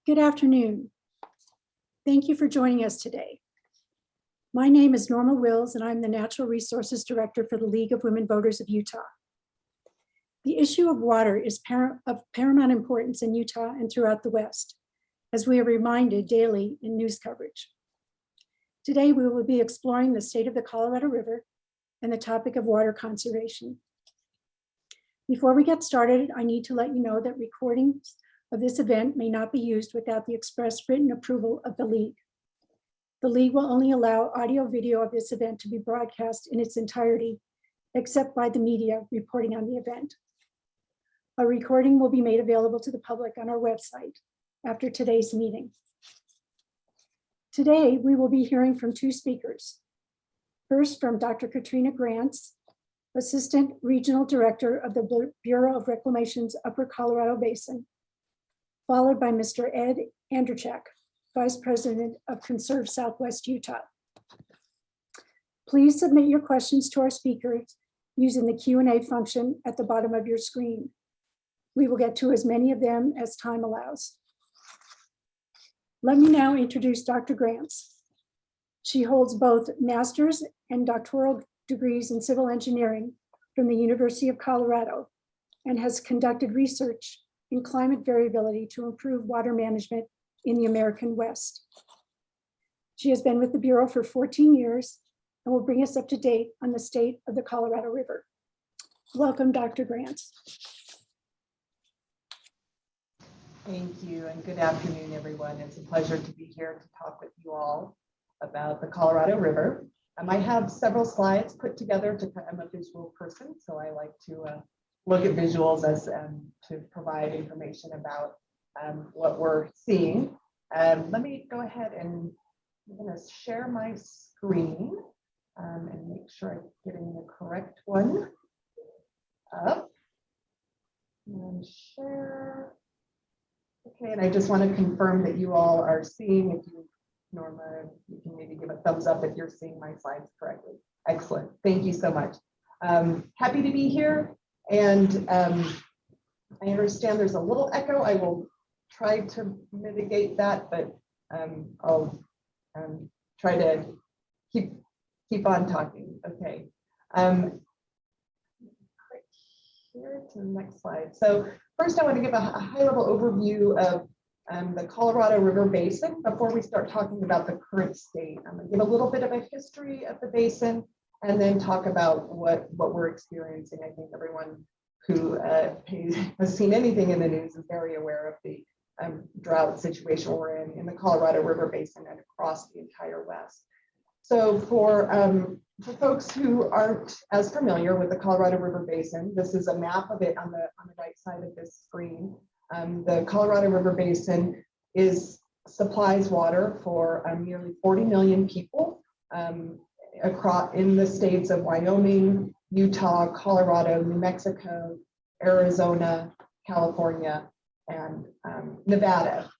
Good afternoon. Thank you for joining us today. My name is Norma Wills, and I'm the Natural Resources Director for the League of Women Voters of Utah. The issue of water is of paramount importance in Utah and throughout the West, as we are reminded daily in news coverage. Today, we will be exploring the state of the Colorado River and the topic of water conservation. Before we get started, I need to let you know that recordings of this event may not be used without the express written approval of the League. The League will only allow audio-video of this event to be broadcast in its entirety, except by the media reporting on the event. A recording will be made available to the public on our website after today's meeting. Today, we will be hearing from two speakers. First, from Dr. Katrina Grantz, Assistant Regional Director of the Bureau of Reclamation's Upper Colorado Basin, followed by Mr. Ed Anderack, Vice President of Conserve Southwest Utah. Please submit your questions to our speakers using the Q&A function at the bottom of your screen. We will get to as many of them as time allows. Let me now introduce Dr. Grantz. She holds both master's and doctoral degrees in civil engineering from the University of Colorado and has conducted research in climate variability to improve water management in the American West. She has been with the Bureau for 14 years and will bring us up to date on the state of the Colorado River. Welcome, Dr. Grantz. Thank you, and good afternoon, everyone. It's a pleasure to be here to talk with you all about the Colorado River. I have several slides put together. I'm a visual person, so I like to look at visuals as to provide information about what we're seeing. Let me go ahead and I'm going to share my screen and make sure I'm getting the correct one up. And share. Okay, and I just want to confirm that you all are seeing. If you, Norma, you can maybe give a thumbs up if you're seeing my slides correctly. Excellent. Thank you so much. Happy to be here. And I understand there's a little echo. I will try to mitigate that, but I'll try to keep on talking. Okay. Here to the next slide. So first, I want to give a high-level overview of the Colorado River Basin before we start talking about the current state. I'm going to give a little bit of a history of the basin and then talk about what we're experiencing. I think everyone who has seen anything in the news is very aware of the drought situation we're in the Colorado River Basin and across the entire West. So for folks who aren't as familiar with the Colorado River Basin, this is a map of it on the right side of this screen. The Colorado River Basin supplies water for nearly 40 million people across in the states of Wyoming, Utah, Colorado, New Mexico, Arizona, California, and Nevada.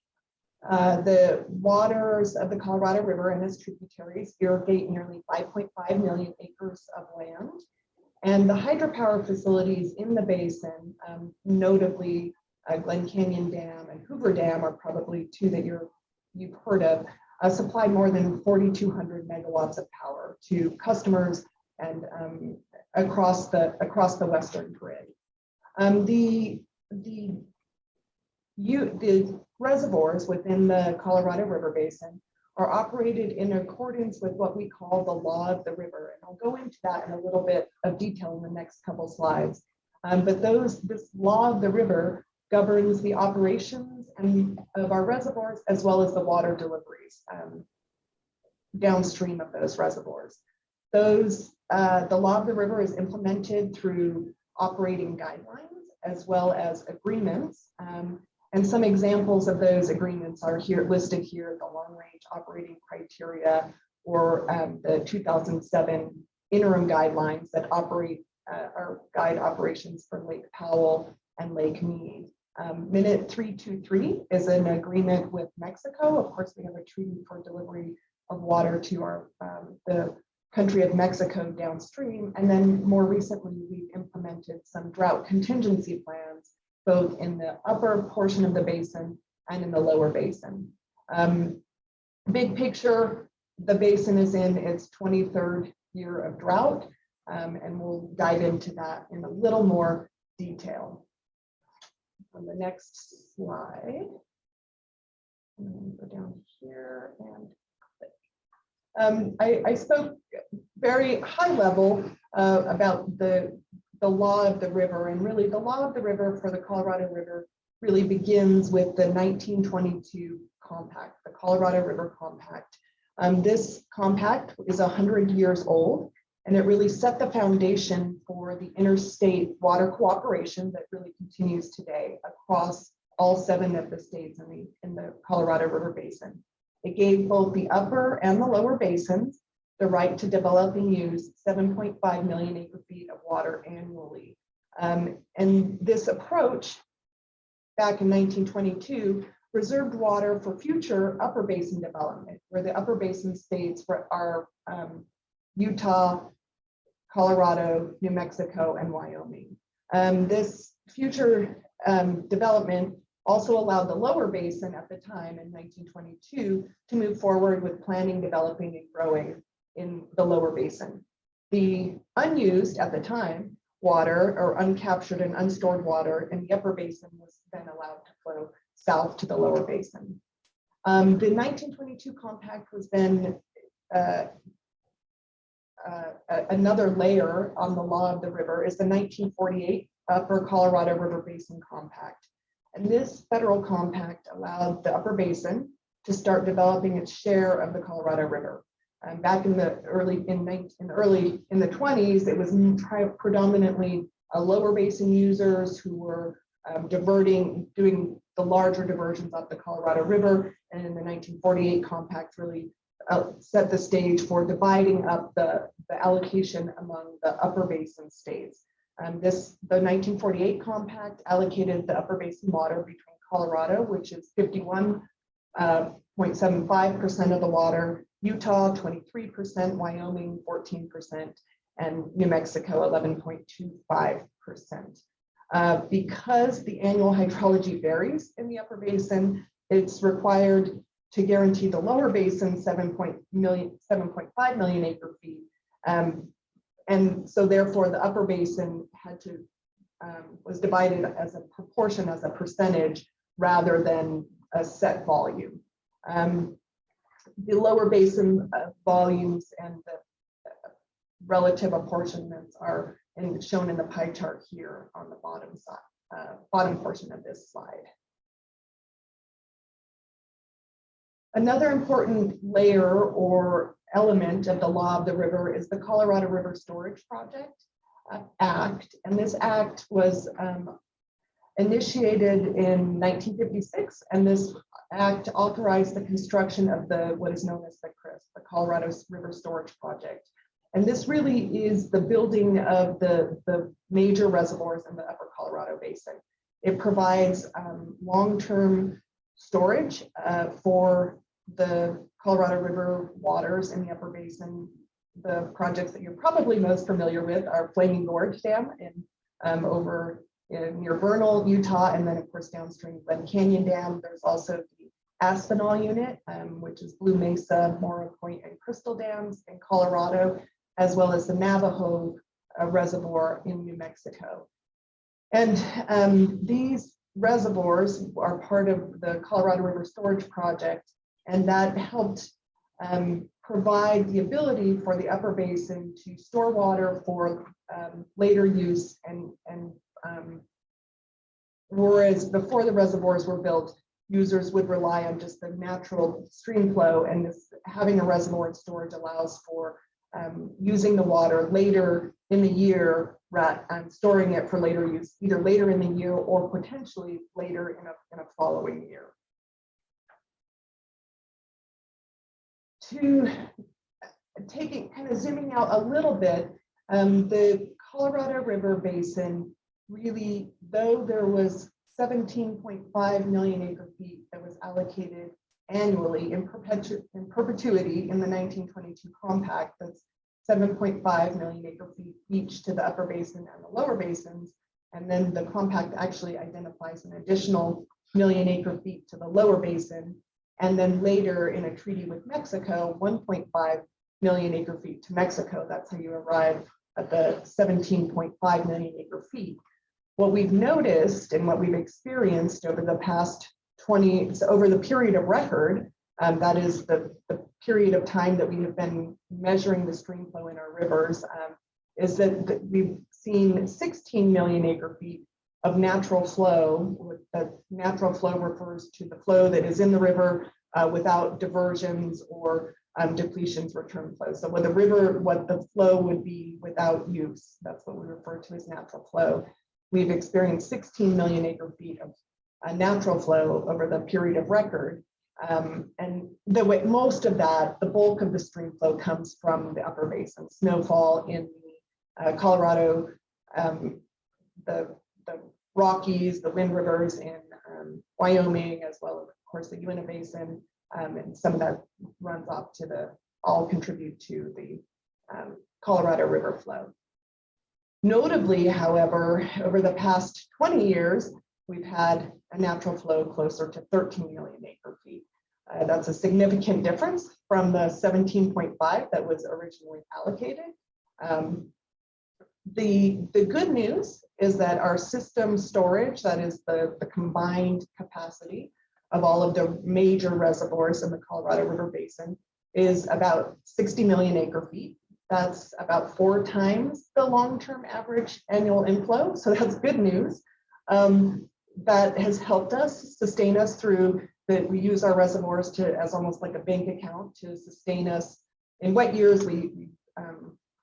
The waters of the Colorado River and its tributaries irrigate nearly 5.5 million acres of land. And the hydropower facilities in the basin, notably Glen Canyon Dam and Hoover Dam, are probably two that you've heard of, supply more than 4,200 megawatts of power to customers and across the western grid. The reservoirs within the Colorado River Basin are operated in accordance with what we call the law of the river. And I'll go into that in a little bit of detail in the next couple slides. But this law of the river governs the operations of our reservoirs as well as the water deliveries downstream of those reservoirs. The law of the river is implemented through operating guidelines as well as agreements. And some examples of those agreements are listed here, the long-range operating criteria or the 2007 interim guidelines that guide operations for Lake Powell and Lake Mead. Minute 323 is an agreement with Mexico. Of course, we have a treaty for delivery of water to the country of Mexico downstream. And then more recently, we've implemented some drought contingency plans, both in the upper portion of the basin and in the lower basin. Big picture, the basin is in its 23rd year of drought, and we'll dive into that in a little more detail. On the next slide, go down here and click. I spoke very high level about the law of the river, and really the law of the river for the Colorado River really begins with the 1922 compact, the Colorado River Compact. This compact is 100 years old, and it really set the foundation for the interstate water cooperation that really continues today across all 7 of the states in the Colorado River Basin. It gave both the upper and the lower basins the right to develop and use 7.5 million acre-feet of water annually. And this approach, back in 1922, reserved water for future upper basin development, where the upper basin states are Utah, Colorado, New Mexico, and Wyoming. This future development also allowed the lower basin at the time in 1922 to move forward with planning, developing, and growing in the lower basin. The unused at the time water, or uncaptured and unstored water in the upper basin, was then allowed to flow south to the lower basin. The 1922 compact was then another layer on the law of the river is the 1948 Upper Colorado River Basin Compact. And this federal compact allowed the upper basin to start developing its share of the Colorado River. Back in the in the 20s, it was predominantly lower basin users who were doing the larger diversions up the Colorado River. And in the 1948 compact really set the stage for dividing up the allocation among the upper basin states. The 1948 compact allocated the upper basin water between Colorado, which is 51.75% of the water, Utah 23%, Wyoming 14%, and New Mexico 11.25%. Because the annual hydrology varies in the upper basin, it's required to guarantee the lower basin 7.5 million acre feet. And so therefore the upper basin was divided as a proportion, as a percentage, rather than a set volume. The lower basin volumes and the relative apportionments are shown in the pie chart here on the bottom portion of this slide. Another important layer or element of the law of the river is the Colorado River Storage Project Act. And this act was initiated in 1956, and this act authorized the construction of what is known as the CRIS, the Colorado River Storage Project. And this really is the building of the major reservoirs in the upper Colorado Basin. It provides long-term storage for the Colorado River waters in the upper basin. The projects that you're probably most familiar with are Flaming Gorge Dam over near Vernal, Utah, and then of course downstream Glen Canyon Dam. There's also the Aspinall Unit, which is Blue Mesa, Morrow Point, and Crystal Dams in Colorado, as well as the Navajo Reservoir in New Mexico. And these reservoirs are part of the Colorado River Storage Project, and that helped provide the ability for the upper basin to store water for later use. And whereas before the reservoirs were built, users would rely on just the natural stream flow, and having a reservoir in storage allows for using the water later in the year, and storing it for later use, either later in the year or potentially later in a following year. To kind of zooming out a little bit, the Colorado River Basin really, though there was 17.5 million acre feet that was allocated annually in perpetuity in the 1922 compact, that's 7.5 million acre feet each to the upper basin and the lower basins. And then the compact actually identifies an additional million acre feet to the lower basin. And then later in a treaty with Mexico, 1.5 million acre feet to Mexico. That's how you arrive at the 17.5 million acre feet. What we've noticed and what we've experienced over the past over the period of record, that is the period of time that we have been measuring the stream flow in our rivers, is that we've seen 16 million acre feet of natural flow. Natural flow refers to the flow that is in the river without diversions or depletions, return flow. So what the flow would be without use, that's what we refer to as natural flow. We've experienced 16 million acre feet of natural flow over the period of record. And most of that, the bulk of the stream flow comes from the upper basin. Snowfall in Colorado, the Rockies, the Wind Rivers in Wyoming, as well as, of course, the Uinta Basin, and some of that runs off all contribute to the Colorado River flow. Notably, however, over the past 20 years, we've had a natural flow closer to 13 million acre feet. That's a significant difference from the 17.5 that was originally allocated. The good news is that our system storage, that is the combined capacity of all of the major reservoirs in the Colorado River Basin, is about 60 million acre feet. That's about 4 times the long-term average annual inflow. So that's good news. That has helped us sustain us through that. We use our reservoirs as almost like a bank account to sustain us. In wet years, we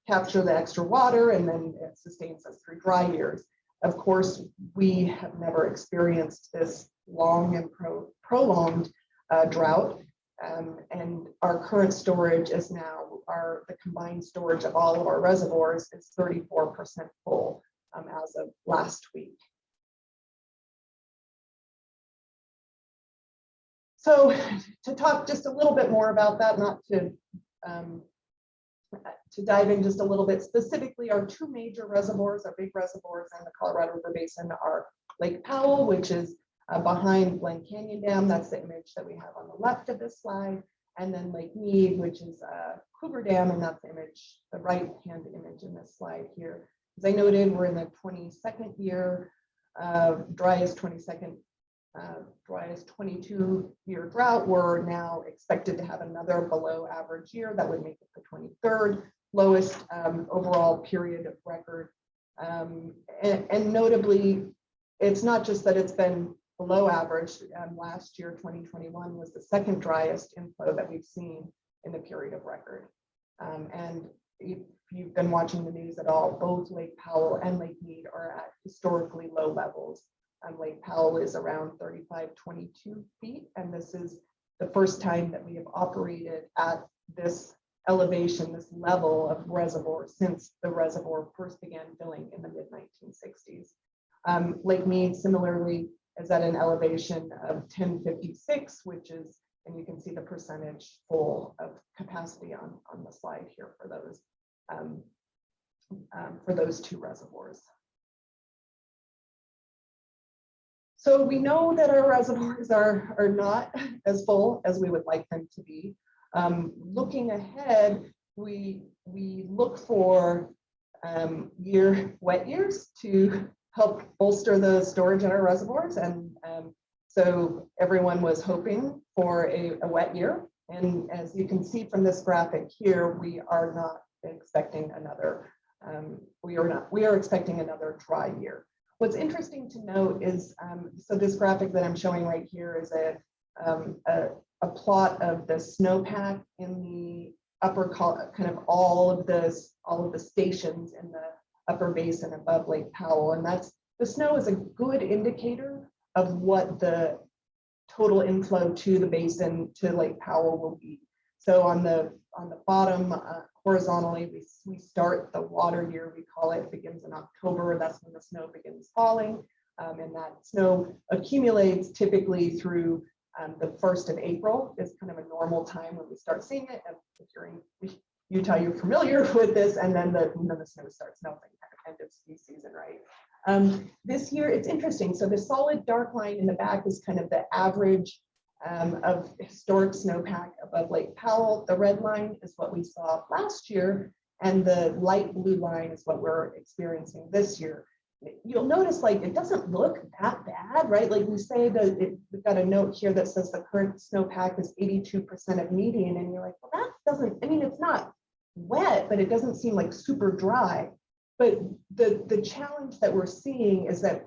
capture the extra water, and then it sustains us through dry years. Of course, we have never experienced this long and prolonged drought. And our current storage is now, the combined storage of all of our reservoirs is 34% full as of last week. So to talk just a little bit more about that, not to dive in just a little bit specifically, our 2 major reservoirs, our big reservoirs in the Colorado River Basin, are Lake Powell, which is behind Glen Canyon Dam. That's the image that we have on the left of this slide. And then Lake Mead, which is Cougar Dam, and that's the right-hand image in this slide here. As I noted, we're in the 22nd year, driest 22-year drought. We're now expected to have another below average year. That would make it the 23rd lowest overall period of record. And notably, it's not just that it's been below average. Last year, 2021, was the 2nd driest inflow that we've seen in the period of record. And if you've been watching the news at all, both Lake Powell and Lake Mead are at historically low levels. Lake Powell is around 3522 feet, and this is the first time that we have operated at this elevation, this level of reservoir, since the reservoir first began filling in the mid-1960s. Lake Mead similarly is at an elevation of 1056, which is, and you can see the percentage full of capacity on the slide here for those 2 reservoirs. So we know that our reservoirs are not as full as we would like them to be. Looking ahead, we look for wet years to help bolster the storage in our reservoirs. And so everyone was hoping for a wet year. And as you can see from this graphic here, we are not expecting another, we are expecting another dry year. What's interesting to note is, so this graphic that I'm showing right here is a plot of the snowpack in the upper, kind of all of the stations in the upper basin above Lake Powell. And the snow is a good indicator of what the total inflow to the basin to Lake Powell will be. So on the bottom, horizontally, we start the water year, we call it, begins in October. That's when the snow begins falling. And that snow accumulates typically through the 1st of April is kind of a normal time when we start seeing it. And if you're in Utah, you're familiar with this, and then the snow starts melting, kind of end of ski season, right? This year, it's interesting. So the solid dark line in the back is kind of the average of historic snowpack above Lake Powell. The red line is what we saw last year, and the light blue line is what we're experiencing this year. You'll notice like it doesn't look that bad, right? Like we say that we've got a note here that says the current snowpack is 82% of median, and you're like, well, that doesn't, I mean, it's not wet, but it doesn't seem like super dry. But the challenge that we're seeing is that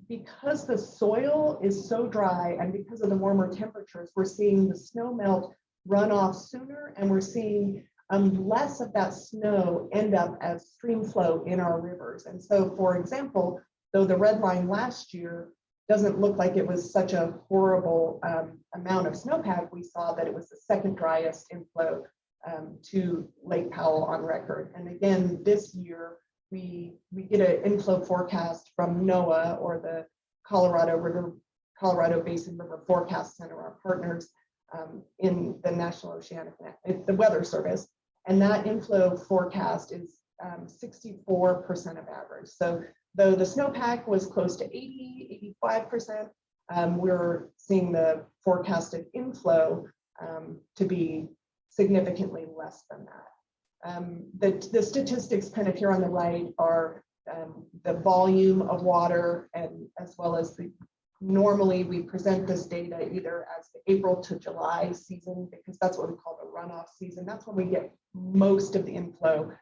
because the soil is so dry and because of the warmer temperatures, we're seeing the snow melt run off sooner, and we're seeing less of that snow end up as stream flow in our rivers. And so, for example, though the red line last year doesn't look like it was such a horrible amount of snowpack, we saw that it was the second driest inflow to Lake Powell on record. And again, this year, we get an inflow forecast from NOAA, or the Colorado Basin River Forecast Center, our partners in the National Oceanic, the Weather Service. And that inflow forecast is 64% of average. So though the snowpack was close to 85%, we're seeing the forecasted inflow to be significantly less than that. The statistics kind of here on the right are the volume of water, and as well as normally we present this data either as the April to July season, because that's what we call the runoff season. That's when we get most of the inflow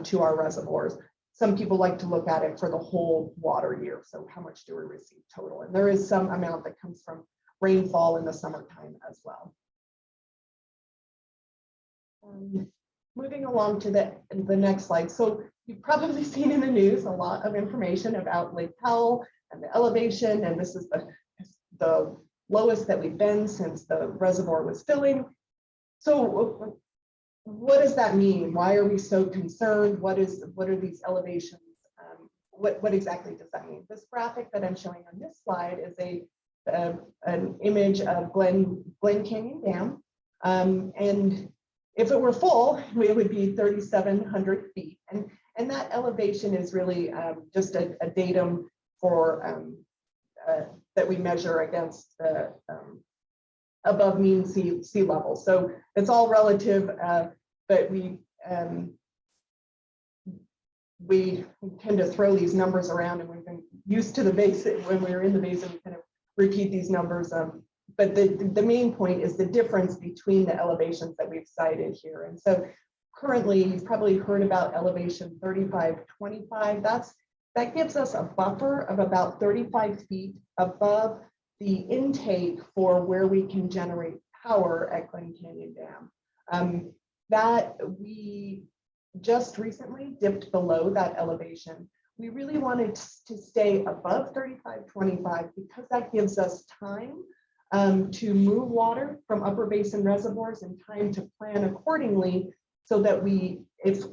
to our reservoirs. Some people like to look at it for the whole water year. So how much do we receive total? And there is some amount that comes from rainfall in the summertime as well. Moving along to the next slide. So you've probably seen in the news a lot of information about Lake Powell and the elevation, and this is the lowest that we've been since the reservoir was filling. So what does that mean? Why are we so concerned? What are these elevations? What exactly does that mean? This graphic that I'm showing on this slide is an image of Glen Canyon Dam, and if it were full, it would be 3,700 feet, and that elevation is really just a datum for that we measure against the above mean sea level. So it's all relative, but we tend to throw these numbers around, and we've been used to the basin. When we were in the basin, we kind of repeat these numbers. But the main point is the difference between the elevations that we've cited here. And so currently, you've probably heard about elevation 3525. That gives us a buffer of about 35 feet above the intake for where we can generate power at Glen Canyon Dam. That we just recently dipped below that elevation. We really wanted to stay above 3525 because that gives us time to move water from upper basin reservoirs and time to plan accordingly, so that we, if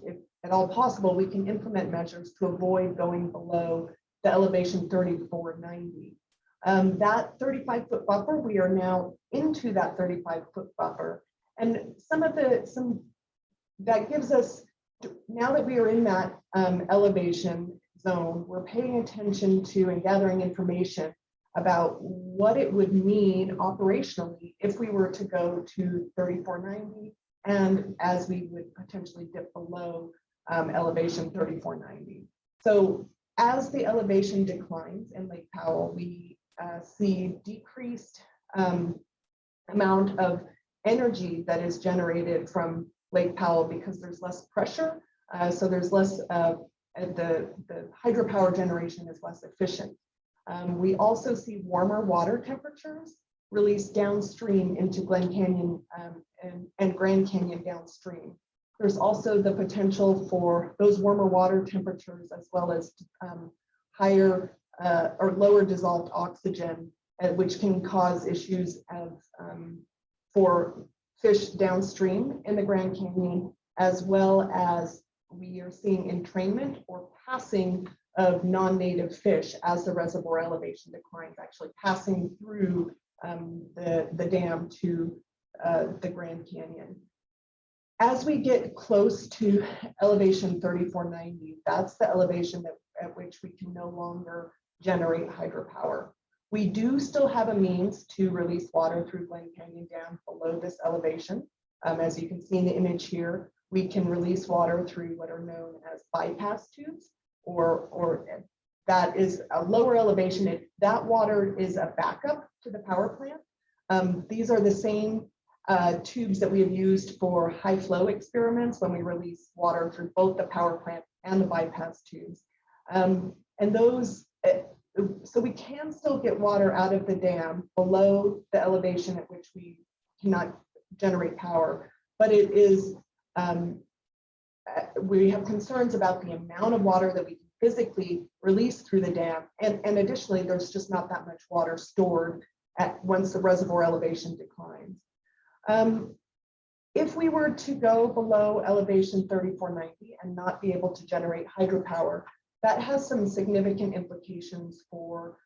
at all possible, we can implement measures to avoid going below the elevation 3490. That 35-foot buffer, we are now into that 35-foot buffer, and that gives us, now that we are in that elevation zone, we're paying attention to and gathering information about what it would mean operationally if we were to go to 3490, and as we would potentially dip below elevation 3490. So as the elevation declines in Lake Powell, we see decreased amount of energy that is generated from Lake Powell because there's less pressure. So there's less, the hydropower generation is less efficient. We also see warmer water temperatures released downstream into Glen Canyon and Grand Canyon downstream. There's also the potential for those warmer water temperatures, as well as higher or lower dissolved oxygen, which can cause issues for fish downstream in the Grand Canyon, as well as we are seeing entrainment or passing of non-native fish as the reservoir elevation declines, actually passing through the dam to the Grand Canyon. As we get close to elevation 3490, that's the elevation that at which we can no longer generate hydropower. We do still have a means to release water through Glen Canyon Dam below this elevation. As you can see in the image here, we can release water through what are known as bypass tubes, or that is a lower elevation. That water is a backup to the power plant. These are the same tubes that we have used for high flow experiments when we release water through both the power plant and the bypass tubes. And those, so we can still get water out of the dam below the elevation at which we cannot generate power, but it is, we have concerns about the amount of water that we can physically release through the dam. And additionally, there's just not that much water stored once the reservoir elevation declines. If we were to go below elevation 3490 and not be able to generate hydropower, that has some significant implications for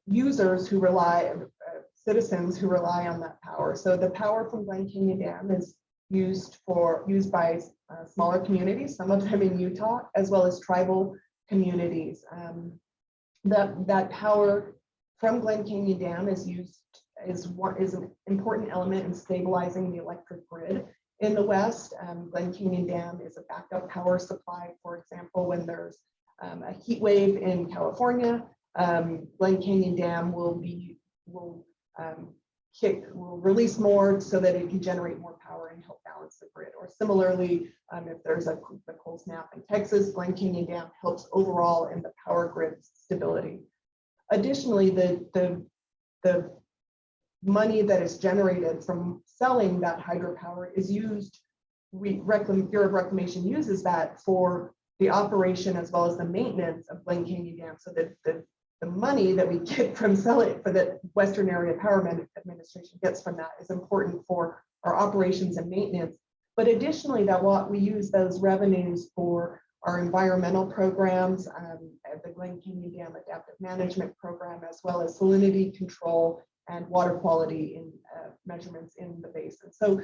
users who rely, citizens who rely on that power. So the power from Glen Canyon Dam is used by smaller communities, some of them in Utah, as well as tribal communities. That power from Glen Canyon Dam is an important element in stabilizing the electric grid in the West. Glen Canyon Dam is a backup power supply, for example, when there's a heat wave in California. Glen Canyon Dam will release more so that it can generate more power and help balance the grid. Or similarly, if there's a cold snap in Texas, Glen Canyon Dam helps overall in the power grid stability. Additionally, the money that is generated from selling that hydropower is used, Bureau of Reclamation uses that for the operation as well as the maintenance of Glen Canyon Dam, so that the money that we get from selling, for the Western Area Power Administration gets from that, is important for our operations and maintenance. But additionally, we use those revenues for our environmental programs, the Glen Canyon Dam Adaptive Management Program, as well as salinity control and water quality in measurements in the basin. So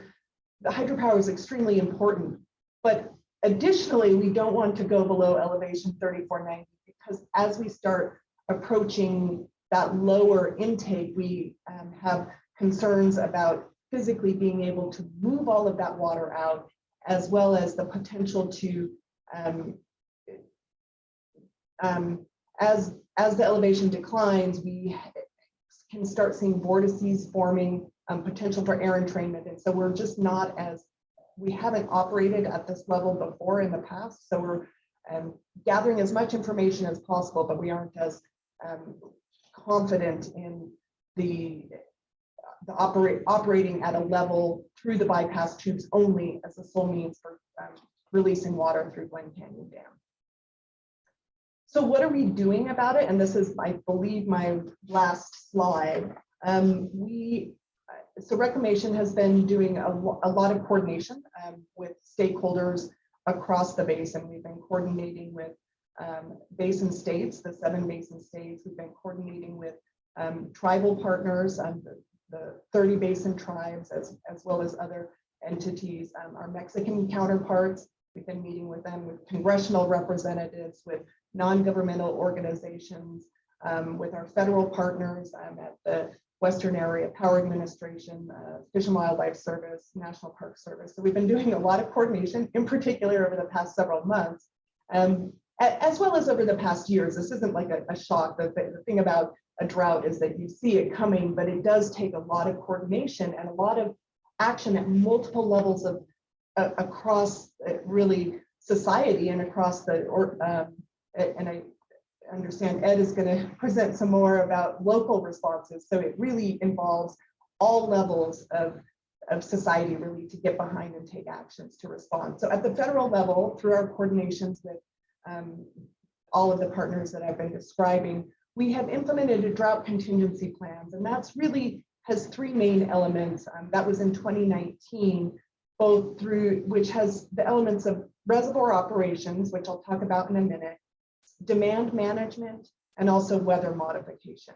the hydropower is extremely important, but additionally, we don't want to go below elevation 3490, because as we start approaching that lower intake, we have concerns about physically being able to move all of that water out, as well as the potential to, as the elevation declines, we can start seeing vortices forming, potential for air entrainment. And so we're just not we haven't operated at this level before in the past. So we're gathering as much information as possible, but we aren't as confident in operating at a level through the bypass tubes only as the sole means for releasing water through Glen Canyon Dam. So what are we doing about it? And this is, I believe, my last slide. So Reclamation has been doing a lot of coordination with stakeholders across the basin. We've been coordinating with basin states, the 7 basin states. We've been coordinating with tribal partners, the 30 basin tribes, as well as other entities. Our Mexican counterparts, we've been meeting with them, with congressional representatives, with non-governmental organizations, with our federal partners at the Western Area Power Administration, Fish and Wildlife Service, National Park Service. So we've been doing a lot of coordination, in particular over the past several months, as well as over the past years. This isn't like a shock. The thing about a drought is that you see it coming, but it does take a lot of coordination and a lot of action at multiple levels of across really society and across the, and I understand Ed is going to present some more about local responses. So it really involves all levels of society really to get behind and take actions to respond. So at the federal level, through our coordinations with all of the partners that I've been describing, we have implemented a drought contingency plans, and that's really has 3 main elements. That was in 2019, both through, which has the elements of reservoir operations, which I'll talk about in a minute, demand management, and also weather modification.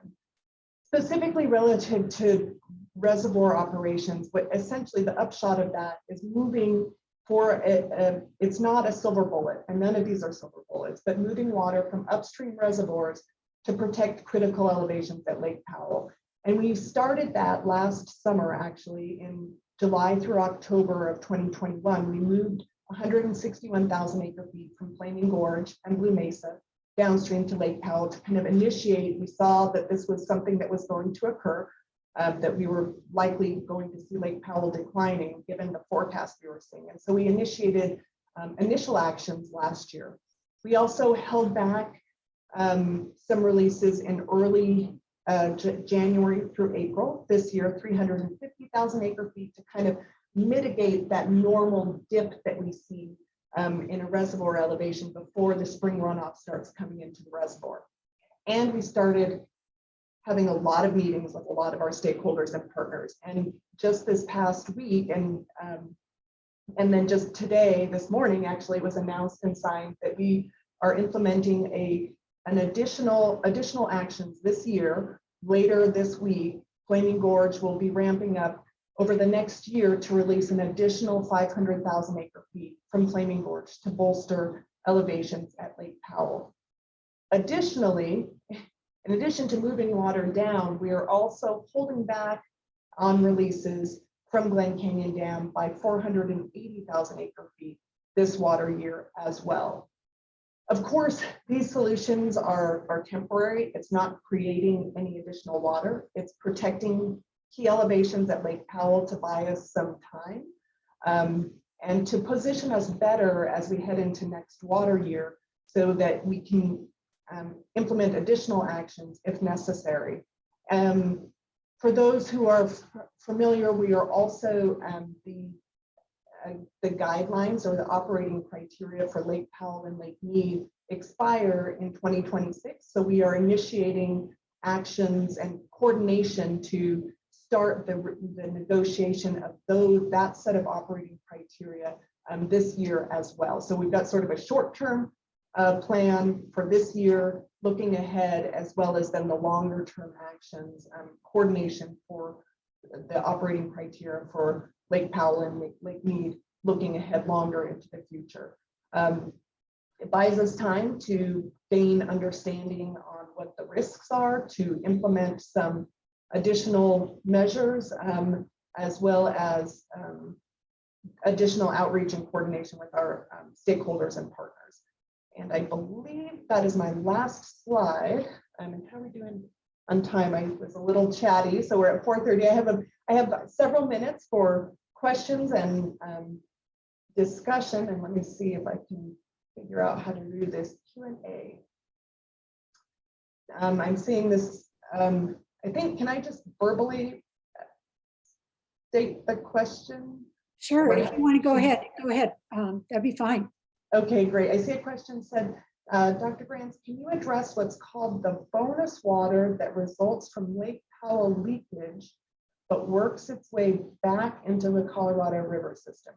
Specifically relative to reservoir operations, but essentially the upshot of that is moving it's not a silver bullet, and none of these are silver bullets, but moving water from upstream reservoirs to protect critical elevations at Lake Powell. And we started that last summer, actually, in July through October of 2021. We moved 161,000 acre feet from Flaming Gorge and Blue Mesa downstream to Lake Powell to kind of initiate. We saw that this was something that was going to occur, that we were likely going to see Lake Powell declining given the forecast we were seeing. And so we initiated initial actions last year. We also held back some releases in early January through April this year, 350,000 acre feet, to kind of mitigate that normal dip that we see in a reservoir elevation before the spring runoff starts coming into the reservoir. And we started having a lot of meetings with a lot of our stakeholders and partners. And just this past week, and then just today, this morning, actually, it was announced and signed that we are implementing additional actions this year. Later this week, Flaming Gorge will be ramping up over the next year to release an additional 500,000 acre feet from Flaming Gorge to bolster elevations at Lake Powell. Additionally, in addition to moving water down, we are also holding back on releases from Glen Canyon Dam by 480,000 acre feet this water year as well. Of course, these solutions are temporary. It's not creating any additional water. It's protecting key elevations at Lake Powell to buy us some time and to position us better as we head into next water year so that we can implement additional actions if necessary. For those who are familiar, we are also the guidelines or the operating criteria for Lake Powell and Lake Mead expire in 2026. So we are initiating actions and coordination to start the negotiation of that set of operating criteria this year as well. So we've got sort of a short-term plan for this year, looking ahead, as well as then the longer term actions, coordination for the operating criteria for Lake Powell and Lake Mead, looking ahead longer into the future. It buys us time to gain understanding on what the risks are, to implement some additional measures, as well as additional outreach and coordination with our stakeholders and partners. And I believe that is my last slide. And how are we doing on time? I was a little chatty, so we're at 4:30. I have several minutes for questions and discussion. And let me see if I can figure out how to do this Q&A. I'm seeing this. I think, can I just verbally state the question? Sure, if you want to go ahead, that'd be fine. Okay, great. I see a question said, Dr. Grantz, can you address what's called the bonus water that results from Lake Powell leakage, but works its way back into the Colorado River system?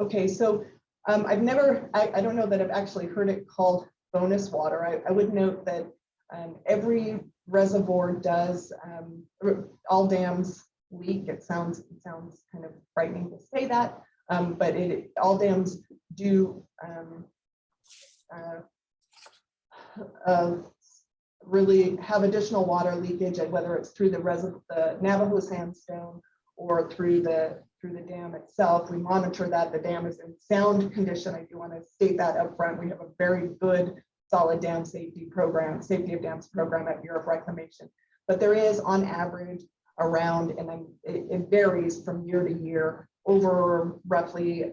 Okay, so I don't know that I've actually heard it called bonus water. I would note that every reservoir does, all dams leak. It sounds kind of frightening to say that, but all dams do really have additional water leakage, and whether it's through the Navajo sandstone or through the dam itself. We monitor that the dam is in sound condition. I do want to state that up front. We have a very good solid dam safety of dams program at Bureau of Reclamation, but there is on average around, and then it varies from year to year, over roughly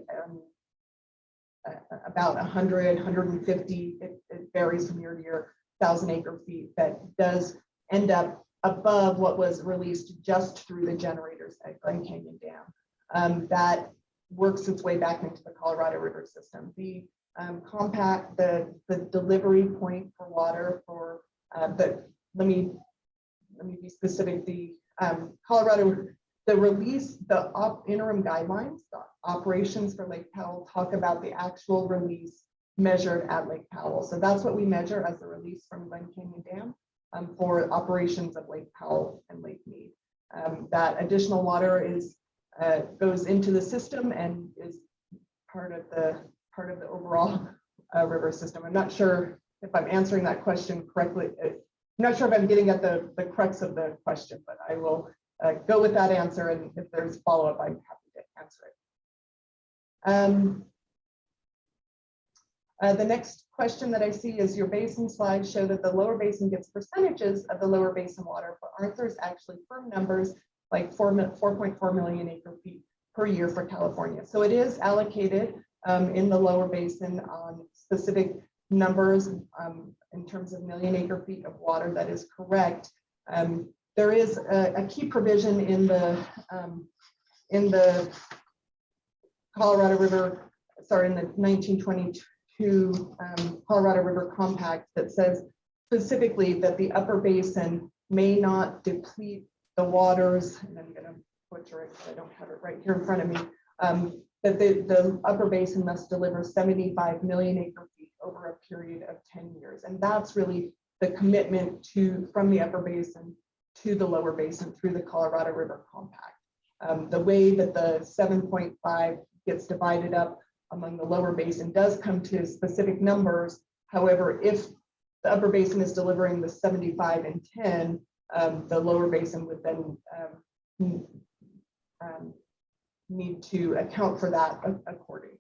about 100, 150, it varies from year to year, 1,000 acre feet that does end up above what was released just through the generators at Glen Canyon Dam. That works its way back into the Colorado River system. The the delivery point for water for let me be specific. The Colorado, the release, the interim guidelines, the operations for Lake Powell talk about the actual release measured at Lake Powell. So that's what we measure as the release from Glen Canyon Dam for operations of Lake Powell and Lake Mead. That additional water goes into the system and is part of the overall river system. I'm not sure if I'm answering that question correctly. I'm not sure if I'm getting at the crux of the question, but I will go with that answer. And if there's follow-up, I'm happy to answer it. The next question that I see is your basin slides show that the lower basin gets percentages of the lower basin water, but aren't there actually firm numbers like 4.4 million acre feet per year for California? So it is allocated in the lower basin on specific numbers in terms of million acre feet of water. That is correct. There is a key provision in the Colorado River, sorry, in the 1922 Colorado River Compact that says specifically that the upper basin may not deplete the waters, and I'm going to butcher it because I don't have it right here in front of me, that the upper basin must deliver 75 million acre feet over a period of 10 years. And that's really the commitment from the upper basin to the lower basin through the Colorado River Compact. The way that the 7.5 gets divided up among the lower basin does come to specific numbers. However, if the upper basin is delivering the 75 and 10, the lower basin would then need to account for that accordingly.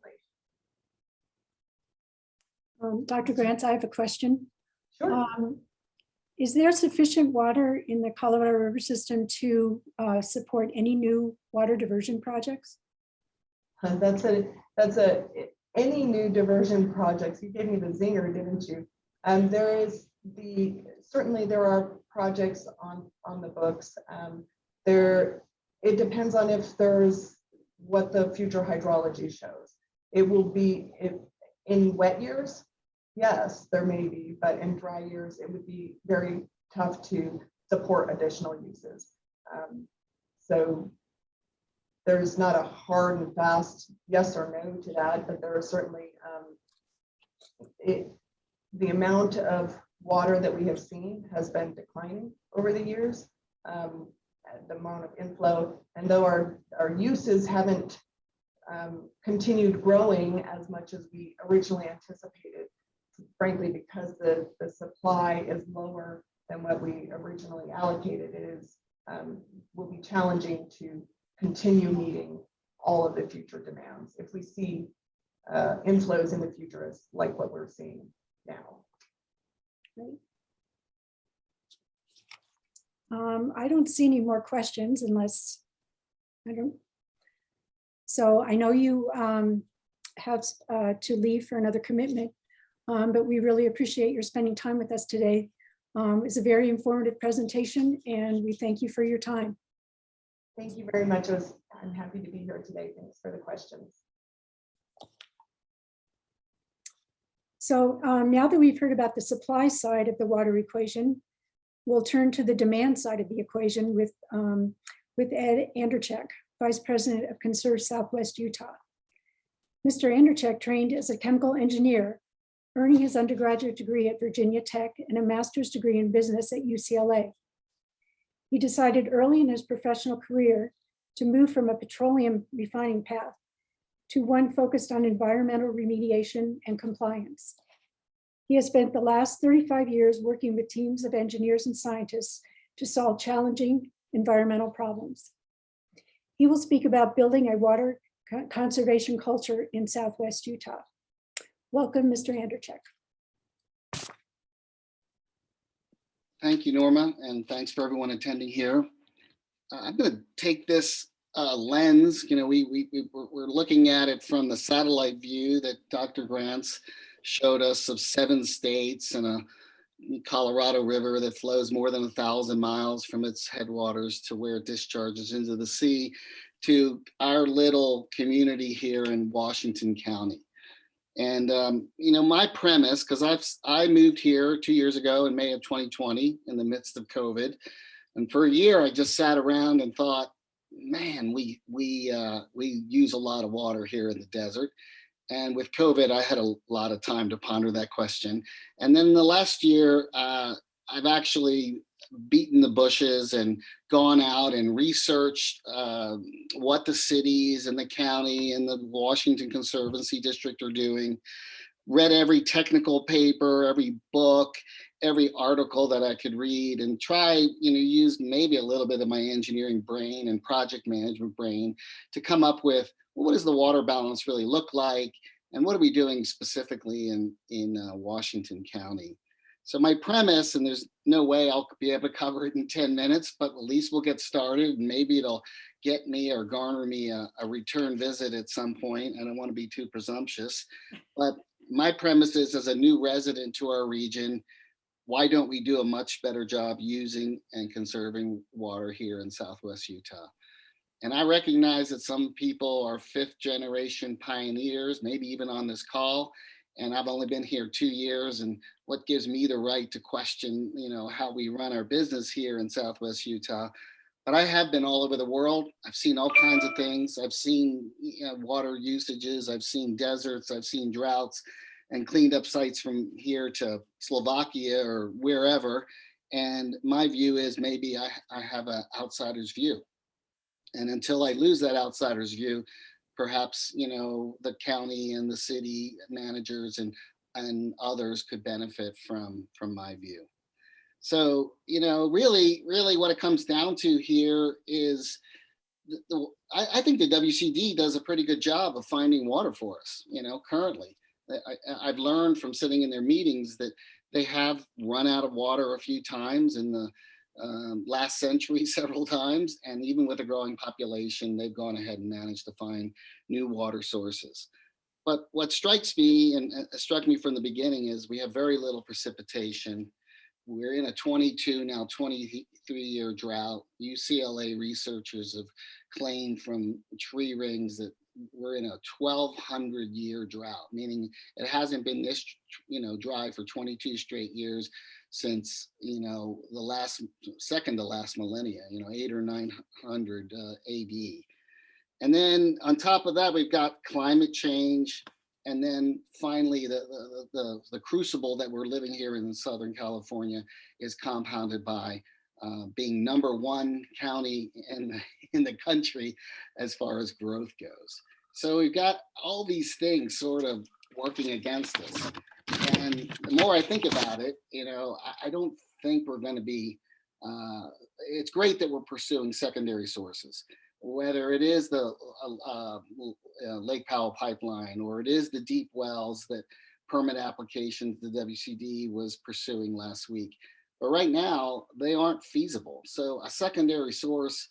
Dr. Grantz, I have a question. Sure. Is there sufficient water in the Colorado River system to support any new water diversion projects? That's any new diversion projects. You gave me the zinger, didn't you? Certainly there are projects on the books. It depends on if there's what the future hydrology shows. It will be in wet years. Yes, there may be, but in dry years, it would be very tough to support additional uses. So there's not a hard and fast yes or no to that, but there are certainly the amount of water that we have seen has been declining over the years, the amount of inflow, and though our uses haven't continued growing as much as we originally anticipated, frankly, because the supply is lower than what we originally allocated, will be challenging to continue meeting all of the future demands if we see inflows in the future as like what we're seeing now. Great. I don't see any more questions unless I don't. So I know you have to leave for another commitment, but we really appreciate your spending time with us today. It's a very informative presentation, and we thank you for your time. Thank you very much. I'm happy to be here today. Thanks for the questions. So now that we've heard about the supply side of the water equation, we'll turn to the demand side of the equation with Ed Anderack, Vice President of Conserve Southwest Utah. Mr. Anderack trained as a chemical engineer, earning his undergraduate degree at Virginia Tech and a master's degree in business at UCLA. He decided early in his professional career to move from a petroleum refining path to one focused on environmental remediation and compliance. He has spent the last 35 years working with teams of engineers and scientists to solve challenging environmental problems. He will speak about building a water conservation culture in Southwest Utah. Welcome, Mr. Anderack. Thank you, Norma, and thanks for everyone attending here. I'm going to take this lens. You know, we're looking at it from the satellite view that Dr. Grantz showed us of 7 states and a Colorado River that flows more than 1,000 miles from its headwaters to where it discharges into the sea to our little community here in Washington County. And, you know, my premise, because I moved here 2 years ago in May of 2020 in the midst of COVID. And for a year, I just sat around and thought, man, we use a lot of water here in the desert. And with COVID, I had a lot of time to ponder that question. And then the last year, I've actually beaten the bushes and gone out and researched what the cities and the county and the Washington Conservancy District are doing, read every technical paper, every book, every article that I could read, and try, use maybe a little bit of my engineering brain and project management brain to come up with, well, what does the water balance really look like? And what are we doing specifically in Washington County? So my premise, and there's no way I'll be able to cover it in 10 minutes, but at least we'll get started, and maybe it'll get me or garner me a return visit at some point. I don't want to be too presumptuous, but my premise is, as a new resident to our region, why don't we do a much better job using and conserving water here in Southwest Utah? And I recognize that some people are 5th generation pioneers, maybe even on this call, and I've only been here 2 years, and what gives me the right to question, how we run our business here in Southwest Utah. But I have been all over the world. I've seen all kinds of things. I've seen water usages. I've seen deserts. I've seen droughts, and cleaned up sites from here to Slovakia or wherever. And my view is, maybe I have an outsider's view. And until I lose that outsider's view, perhaps, the county and the city managers and others could benefit from my view. So, really what it comes down to here is, I think the WCD does a pretty good job of finding water for us, currently. I've learned from sitting in their meetings that they have run out of water a few times in the last century, several times, and even with a growing population, they've gone ahead and managed to find new water sources. But what strikes me, and struck me from the beginning, is we have very little precipitation. We're in a 22, now 23-year drought. UCLA researchers have claimed from tree rings that we're in a 1,200-year drought, meaning it hasn't been this, dry for 22 straight years since, the second to last millennia, 800 or 900 AD. And then on top of that, we've got climate change. And then finally, the crucible that we're living here in Southern California is compounded by being #1 county in the country as far as growth goes. So we've got all these things sort of working against us. And the more I think about it, I don't think we're going to be, it's great that we're pursuing secondary sources, whether it is the Lake Powell pipeline, or it is the deep wells that permit applications the WCD was pursuing last week. But right now, they aren't feasible. So a secondary source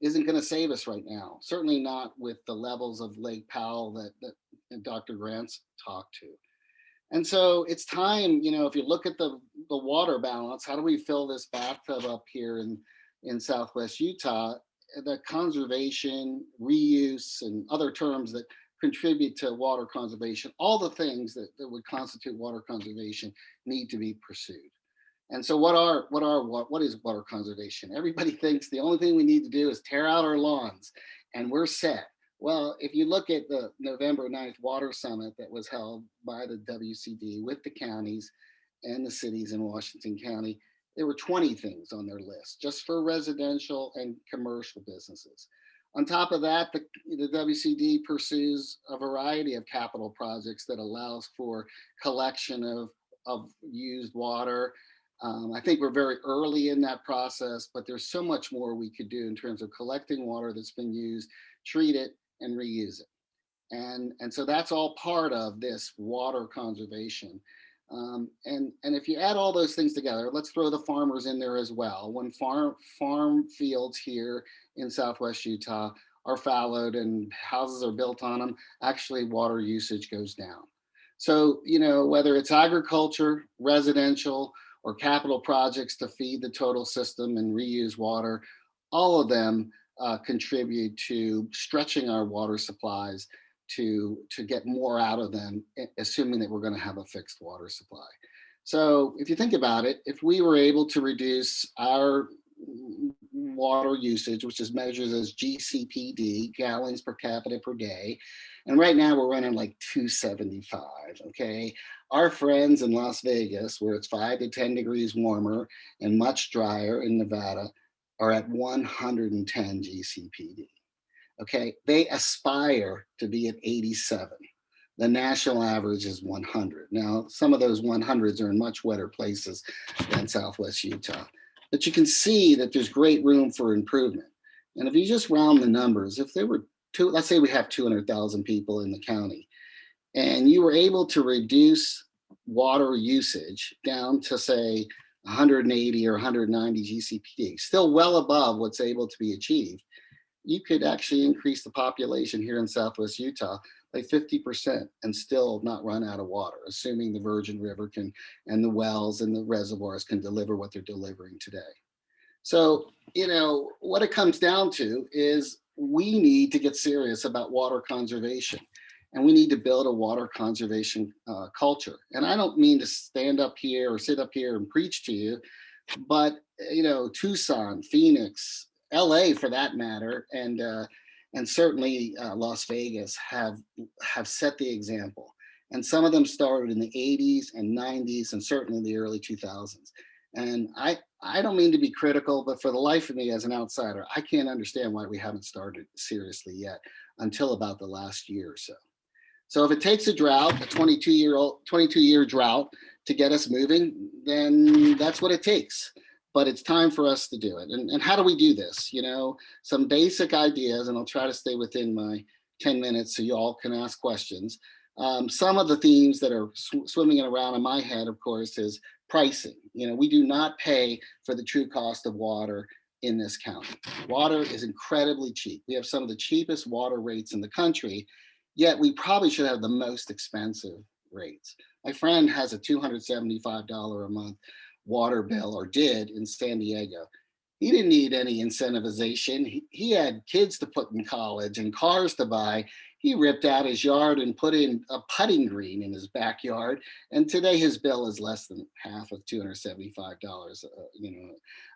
isn't going to save us right now. Certainly not with the levels of Lake Powell that Dr. Grantz talked to. And so it's time, if you look at the water balance, how do we fill this bathtub up here in Southwest Utah? The conservation, reuse, and other terms that contribute to water conservation, all the things that would constitute water conservation need to be pursued. And so what is water conservation? Everybody thinks the only thing we need to do is tear out our lawns and we're set. Well, if you look at the November 9th Water Summit that was held by the WCD with the counties and the cities in Washington County, there were 20 things on their list just for residential and commercial businesses. On top of that, the WCD pursues a variety of capital projects that allows for collection of used water. I think we're very early in that process, but there's so much more we could do in terms of collecting water that's been used, treat it, and reuse it. And so that's all part of this water conservation. And if you add all those things together, let's throw the farmers in there as well. When farm fields here in Southwest Utah are fallowed and houses are built on them, actually water usage goes down. So, whether it's agriculture, residential, or capital projects to feed the total system and reuse water, all of them contribute to stretching our water supplies to get more out of them, assuming that we're going to have a fixed water supply. So if you think about it, if we were able to reduce our water usage, which is measured as GCPD, gallons per capita per day. And right now we're running like 275, okay? Our friends in Las Vegas, where it's 5 to 10 degrees warmer and much drier in Nevada, are at 110 GCPD, okay? They aspire to be at 87. The national average is 100. Now, some of those 100s are in much wetter places than Southwest Utah. But you can see that there's great room for improvement. And if you just round the numbers, if there were let's say we have 200,000 people in the county, and you were able to reduce water usage down to say 180 or 190 GCPD, still well above what's able to be achieved, you could actually increase the population here in Southwest Utah by 50% and still not run out of water, assuming the Virgin River can, and the wells and the reservoirs can deliver what they're delivering today. So, you know, what it comes down to is we need to get serious about water conservation, and we need to build a water conservation culture. And I don't mean to stand up here or sit up here and preach to you, but, you know, Tucson, Phoenix, LA for that matter, and certainly Las Vegas have set the example. And some of them started in the 80s and 90s and certainly in the early 2000s. And I don't mean to be critical, but for the life of me as an outsider, I can't understand why we haven't started seriously yet until about the last year or so. So if it takes a drought, a 22-year drought to get us moving, then that's what it takes. But it's time for us to do it. And how do we do this? You know, some basic ideas, and I'll try to stay within my 10 minutes so you all can ask questions. Some of the themes that are swimming around in my head, of course, is pricing. You know, we do not pay for the true cost of water in this county. Water is incredibly cheap. We have some of the cheapest water rates in the country, yet we probably should have the most expensive rates. My friend has a $275 a month water bill, or did, in San Diego. He didn't need any incentivization. He had kids to put in college and cars to buy. He ripped out his yard and put in a putting green in his backyard. And today his bill is less than half of $275,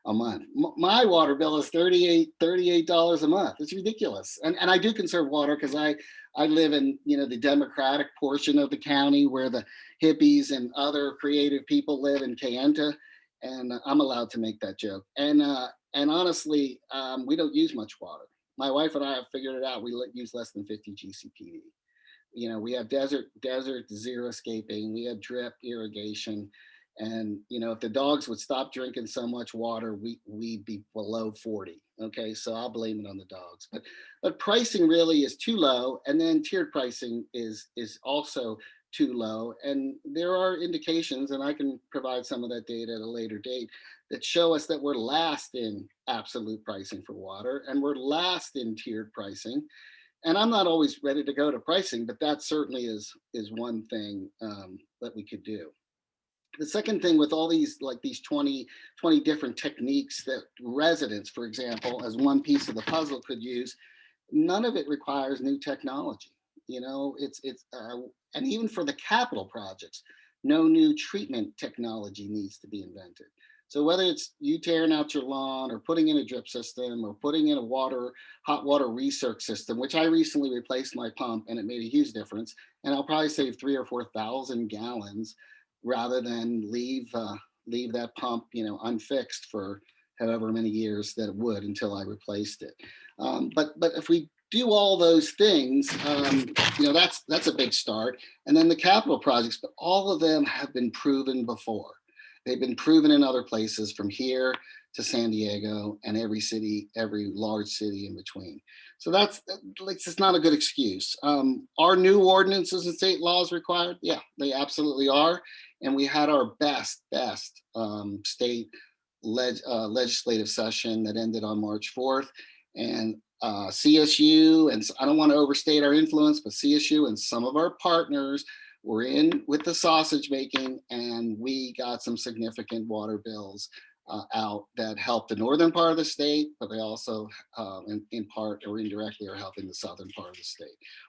a month. My water bill is $38 a month. It's ridiculous. And I do conserve water because I live in, you know, the Democratic portion of the county where the hippies and other creative people live in Kayenta, and I'm allowed to make that joke. And honestly, we don't use much water. My wife and I have figured it out. We use less than 50 GCPD. You know, we have desert zero escaping. We have drip irrigation. And, you know, if the dogs would stop drinking so much water, we'd be below 40. Okay, so I'll blame it on the dogs. But pricing really is too low. And then tiered pricing is also too low. And there are indications, and I can provide some of that data at a later date, that show us that we're last in absolute pricing for water, and we're last in tiered pricing. And I'm not always ready to go to pricing, but that certainly is one thing that we could do. The second thing with all these, like these 20 different techniques that residents, for example, as one piece of the puzzle could use, none of it requires new technology. You know, and even for the capital projects, no new treatment technology needs to be invented. So whether it's you tearing out your lawn or putting in a drip system or putting in a hot water recirc system, which I recently replaced my pump and it made a huge difference. And I'll probably save 3,000 or 4,000 gallons rather than leave that pump, you know, unfixed for however many years that it would until I replaced it. But if we do all those things, you know, that's a big start. And then the capital projects, but all of them have been proven before. They've been proven in other places, from here to San Diego and every large city in between. So it's not a good excuse. Are new ordinances and state laws required? Yeah, they absolutely are. And we had our best state legislative session that ended on March 4th. And CSU, and I don't want to overstate our influence, but CSU and some of our partners were in with the sausage making, and we got some significant water bills out that help the northern part of the state, but they also in part or indirectly are helping the southern part of the state.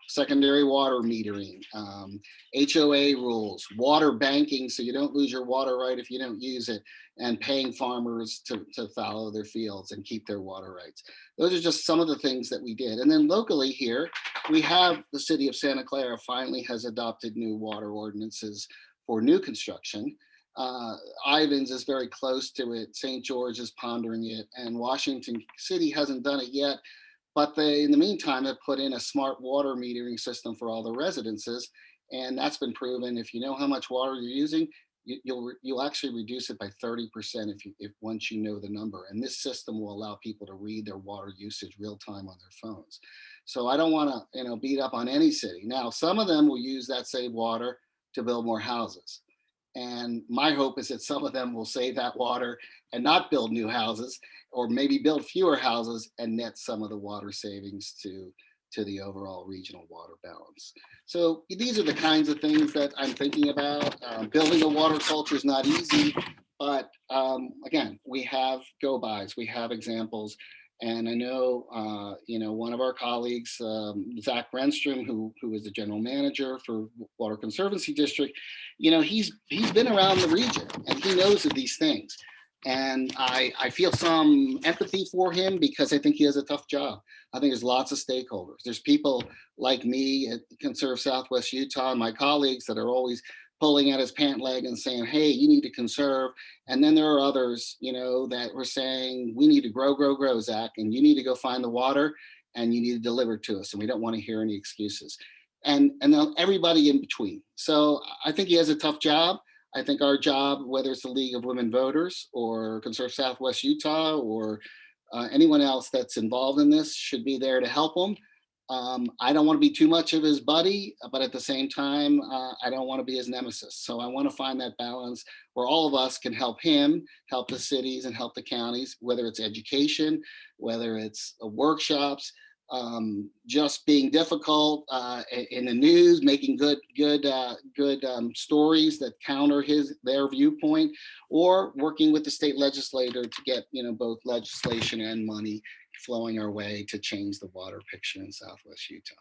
Secondary water metering, HOA rules, water banking so you don't lose your water right if you don't use it, and paying farmers to fallow their fields and keep their water rights. Those are just some of the things that we did. And then locally here, we have the city of Santa Clara finally has adopted new water ordinances for new construction. Ivins is very close to it. St. George is pondering it, and Washington City hasn't done it yet. But they, in the meantime, have put in a smart water metering system for all the residences, and that's been proven. If you know how much water you're using, you'll actually reduce it by 30% if once you know the number. And this system will allow people to read their water usage real time on their phones. So I don't want to beat up on any city. Now, some of them will use that saved water to build more houses. And my hope is that some of them will save that water and not build new houses, or maybe build fewer houses and net some of the water savings to the overall regional water balance. So these are the kinds of things that I'm thinking about. Building a water culture is not easy, but again, we have go-bys, we have examples. And I know, one of our colleagues, Zach Renstrom, who is the general manager for Water Conservancy District, he's been around the region and he knows of these things. And I feel some empathy for him because I think he has a tough job. I think there's lots of stakeholders. There's people like me at Conserve Southwest Utah, my colleagues that are always pulling at his pant leg and saying, hey, you need to conserve. And then there are others, that were saying, we need to grow, Zach, and you need to go find the water and you need to deliver to us. And we don't want to hear any excuses. And then everybody in between. So I think he has a tough job. I think our job, whether it's the League of Women Voters or Conserve Southwest Utah or anyone else that's involved in this, should be there to help him. I don't want to be too much of his buddy, but at the same time, I don't want to be his nemesis. So I want to find that balance where all of us can help him, help the cities and help the counties, whether it's education, whether it's workshops, just being difficult in the news, making good stories that counter their viewpoint, or working with the state legislator to get both legislation and money flowing our way to change the water picture in Southwest Utah.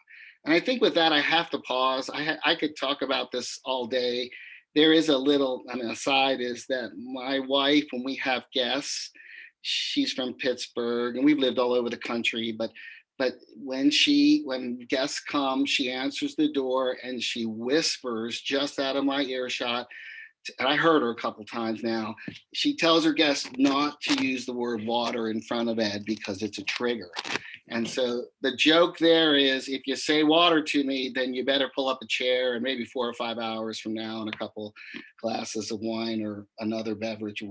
And I think with that, I have to pause. I could talk about this all day. There is a little, aside is that my wife, when we have guests, she's from Pittsburgh and we've lived all over the country, but when guests come, she answers the door and she whispers just out of my earshot, and I heard her a couple times now, she tells her guests not to use the word water in front of Ed because it's a trigger. And so the joke there is, if you say water to me, then you better pull up a chair, and maybe 4 or 5 hours from now and a couple glasses of wine or another beverage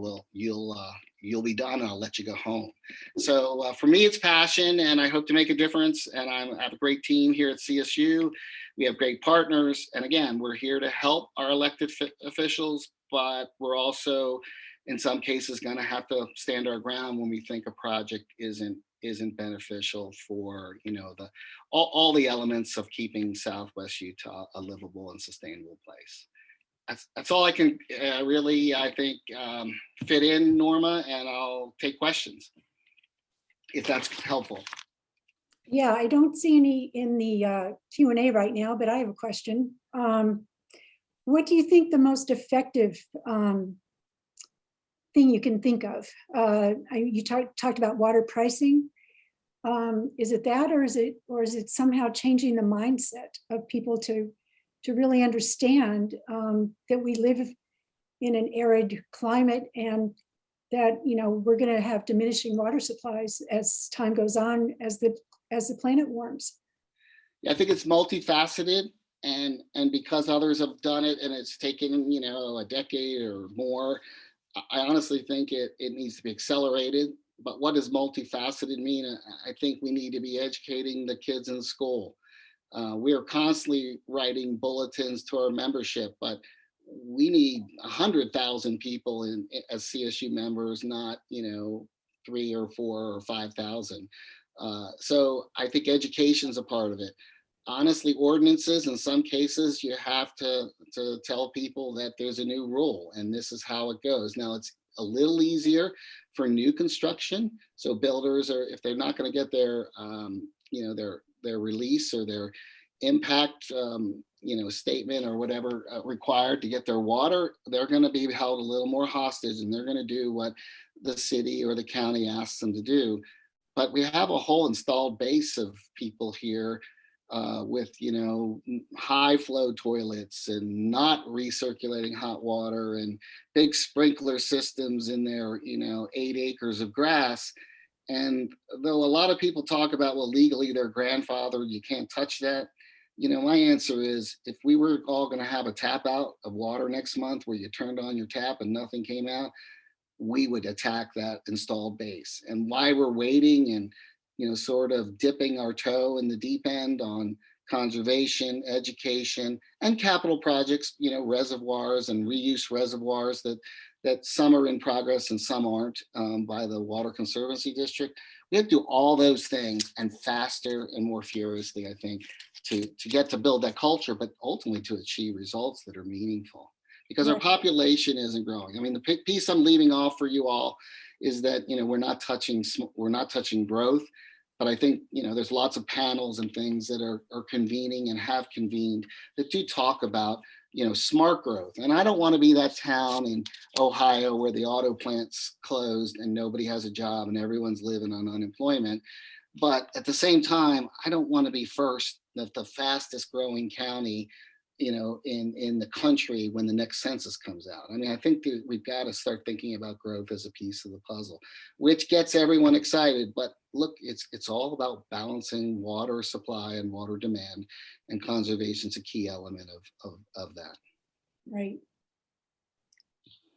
you'll be done and I'll let you go home. So for me, it's passion, and I hope to make a difference. And I have a great team here at CSU. We have great partners. And again, we're here to help our elected officials, but we're also, in some cases, going to have to stand our ground when we think a project isn't beneficial for all the elements of keeping Southwest Utah a livable and sustainable place. That's all I can really, I think, fit in, Norma, and I'll take questions if that's helpful. Yeah, I don't see any in the Q&A right now, but I have a question. What do you think the most effective thing you can think of? You talked about water pricing. Is it that, or is it somehow changing the mindset of people to really understand that we live in an arid climate, and that we're going to have diminishing water supplies as time goes on, as the planet warms? Yeah, I think it's multifaceted, and because others have done it and it's taken a decade or more, I honestly think it needs to be accelerated. But what does multifaceted mean? I think we need to be educating the kids in school. We are constantly writing bulletins to our membership, but we need 100,000 people as CSU members, not 3 or 4 or 5,000. So I think education is a part of it. Honestly, ordinances, in some cases, you have to tell people that there's a new rule and this is how it goes. Now, it's a little easier for new construction. So builders are, if they're not going to get their, their release or their impact, statement or whatever required to get their water, they're going to be held a little more hostage, and they're going to do what the city or the county asks them to do. But we have a whole installed base of people here with, high flow toilets and not recirculating hot water and big sprinkler systems in their, 8 acres of grass. And though a lot of people talk about, well, legally they're grandfathered, you can't touch that. My answer is, if we were all going to have a tap out of water next month where you turned on your tap and nothing came out, we would attack that installed base. And why we're waiting and, sort of dipping our toe in the deep end on conservation, education, and capital projects, reservoirs and reuse reservoirs that some are in progress and some aren't by the Water Conservancy District. We have to do all those things and faster and more furiously, I think, to get to build that culture, but ultimately to achieve results that are meaningful, because our population isn't growing. I mean, the piece I'm leaving off for you all is that, we're not touching growth, but I think, there's lots of panels and things that are convening and have convened that do talk about, smart growth. And I don't want to be that town in Ohio where the auto plant's closed and nobody has a job and everyone's living on unemployment. But at the same time, I don't want to be first, the fastest growing county, in the country when the next census comes out. I mean, I think that we've got to start thinking about growth as a piece of the puzzle, which gets everyone excited. But look, it's all about balancing water supply and water demand, and conservation is a key element of that. Right.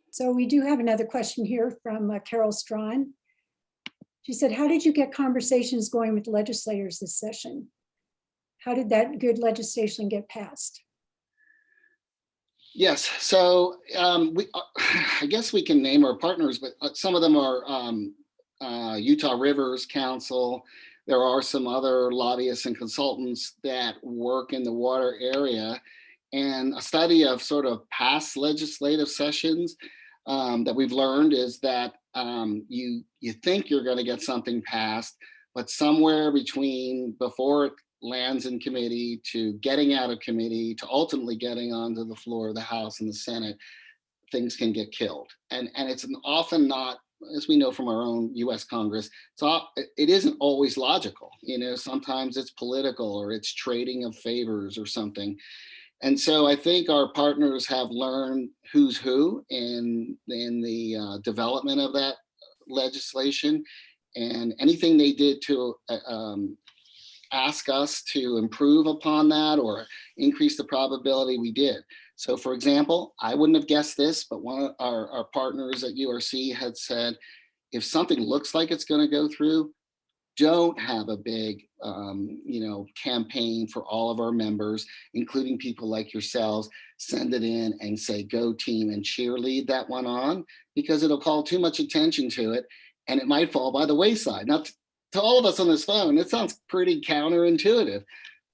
So we do have another question here from Carol Strawn. She said, how did you get conversations going with legislators this session? How did that good legislation get passed? Yes, so I guess we can name our partners, but some of them are Utah Rivers Council. There are some other lobbyists and consultants that work in the water area, and a study of sort of past legislative sessions that we've learned is that you think you're going to get something passed, but somewhere between before it lands in committee to getting out of committee to ultimately getting onto the floor of the House and the Senate, things can get killed. And it's often not, as we know from our own US Congress, it isn't always logical. Sometimes it's political or it's trading of favors or something. And so I think our partners have learned who's who in the development of that legislation, and anything they did to ask us to improve upon that or increase the probability, we did. So for example, I wouldn't have guessed this, but one of our partners at URC had said, if something looks like it's going to go through, don't have a big campaign for all of our members, including people like yourselves. Send it in and say, go team, and cheerlead that one on, because it'll call too much attention to it and it might fall by the wayside. Now, to all of us on this phone, it sounds pretty counterintuitive,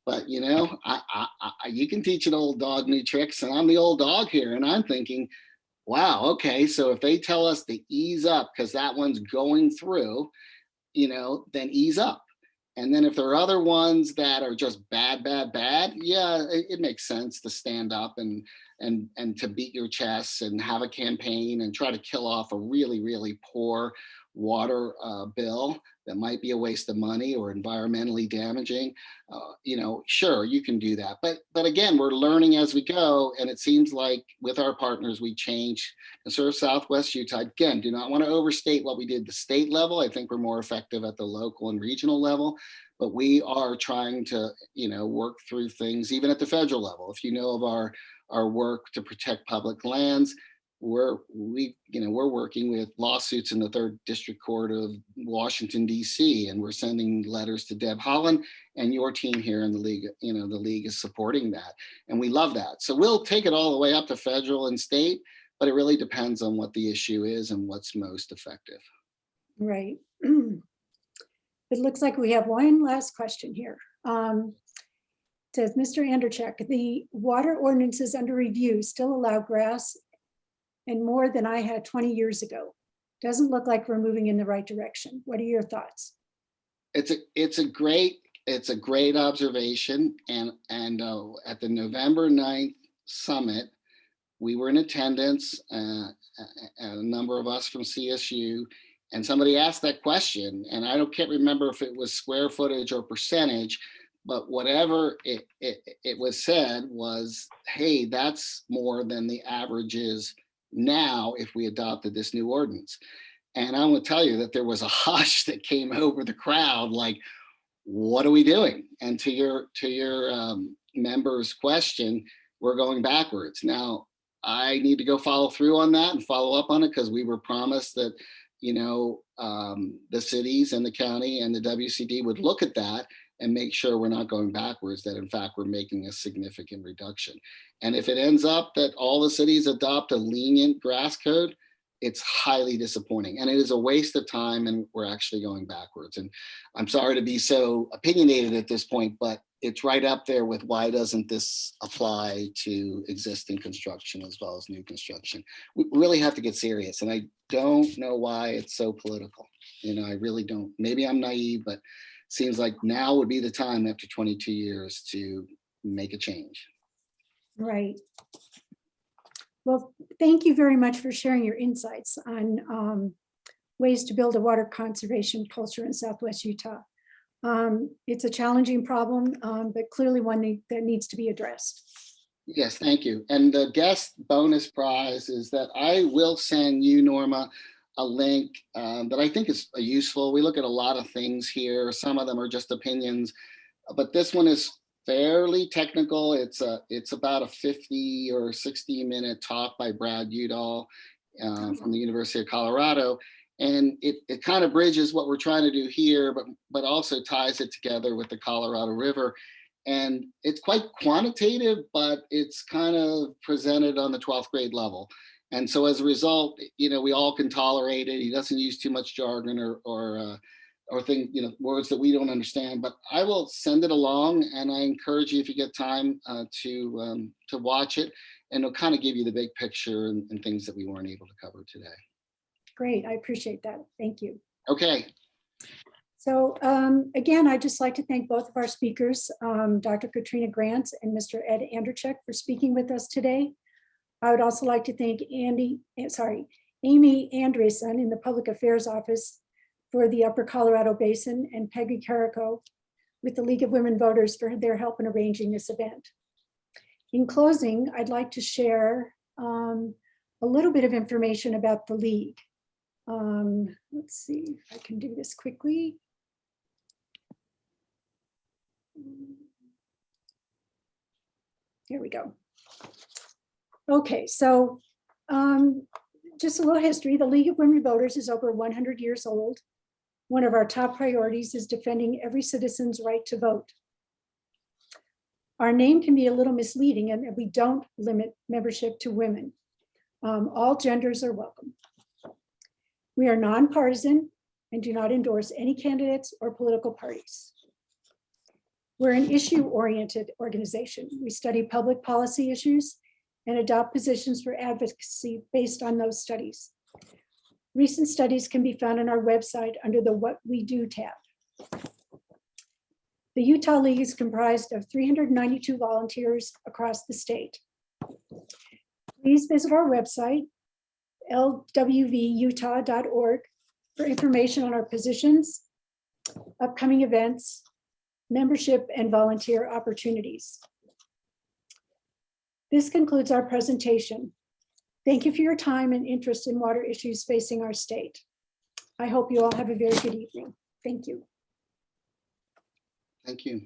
but you can teach an old dog new tricks, and I'm the old dog here, and I'm thinking, wow, okay, so if they tell us to ease up because that one's going through, then ease up. And then if there are other ones that are just bad, yeah, it makes sense to stand up and to beat your chest and have a campaign and try to kill off a really, really poor water bill that might be a waste of money or environmentally damaging. Sure, you can do that. But again, we're learning as we go. And it seems like with our partners, we change. Conserve Southwest Utah, again, do not want to overstate what we did at the state level. I think we're more effective at the local and regional level. But we are trying to, work through things even at the federal level. If you know of our work to protect public lands, we're working with lawsuits in the 3rd District Court of Washington, D.C., and we're sending letters to Deb Holland, and your team here in the league, the league is supporting that. And we love that. So we'll take it all the way up to federal and state, but it really depends on what the issue is and what's most effective. Right. It looks like we have one last question here. It says, Mr. Anderack, the water ordinances under review still allow grass and more than I had 20 years ago. Doesn't look like we're moving in the right direction. What are your thoughts? It's a great observation. And at the November 9th summit, we were in attendance, a number of us from CSU, and somebody asked that question, and can't remember if it was square footage or percentage, but whatever it was said was, hey, that's more than the average is now if we adopted this new ordinance. And I will tell you that there was a hush that came over the crowd, like, what are we doing? And to your member's question, we're going backwards. Now, I need to go follow through on that and follow up on it, because we were promised that, the cities and the county and the WCD would look at that and make sure we're not going backwards, that in fact we're making a significant reduction. And if it ends up that all the cities adopt a lenient grass code, it's highly disappointing, and it is a waste of time, and we're actually going backwards. And I'm sorry to be so opinionated at this point, but it's right up there with, why doesn't this apply to existing construction as well as new construction? We really have to get serious, and I don't know why it's so political. I really don't. Maybe I'm naive, but seems like now would be the time after 22 years to make a change. Right. Well, thank you very much for sharing your insights on ways to build a water conservation culture in Southwest Utah. It's a challenging problem, but clearly one that needs to be addressed. Yes, thank you. And the guest bonus prize is that I will send you, Norma, a link that I think is useful. We look at a lot of things here. Some of them are just opinions, but this one is fairly technical. It's about a 50 or 60-minute talk by Brad Udall from the University of Colorado. And it kind of bridges what we're trying to do here, but also ties it together with the Colorado River. And it's quite quantitative, but it's kind of presented on the 12th grade level. And so as a result, we all can tolerate it. He doesn't use too much jargon or words that we don't understand. But I will send it along, and I encourage you, if you get time, to watch it, and it'll kind of give you the big picture and things that we weren't able to cover today. Great, I appreciate that. Thank you. Okay. So again, I'd just like to thank both of our speakers, Dr. Katrina Grantz and Mr. Ed Anderack, for speaking with us today. I would also like to thank Amy Andreessen in the Public Affairs Office for the Upper Colorado Basin, and Peggy Carrico with the League of Women Voters for their help in arranging this event. In closing, I'd like to share a little bit of information about the League. Let's see if I can do this quickly. Here we go. Okay, so just a little history. The League of Women Voters is over 100 years old. One of our top priorities is defending every citizen's right to vote. Our name can be a little misleading, and we don't limit membership to women. All genders are welcome. We are nonpartisan and do not endorse any candidates or political parties. We're an issue-oriented organization. We study public policy issues and adopt positions for advocacy based on those studies. Recent studies can be found on our website under the What We Do tab. The Utah League is comprised of 392 volunteers across the state. Please visit our website, lwvutah.org, for information on our positions, upcoming events, membership, and volunteer opportunities. This concludes our presentation. Thank you for your time and interest in water issues facing our state. I hope you all have a very good evening. Thank you. Thank you.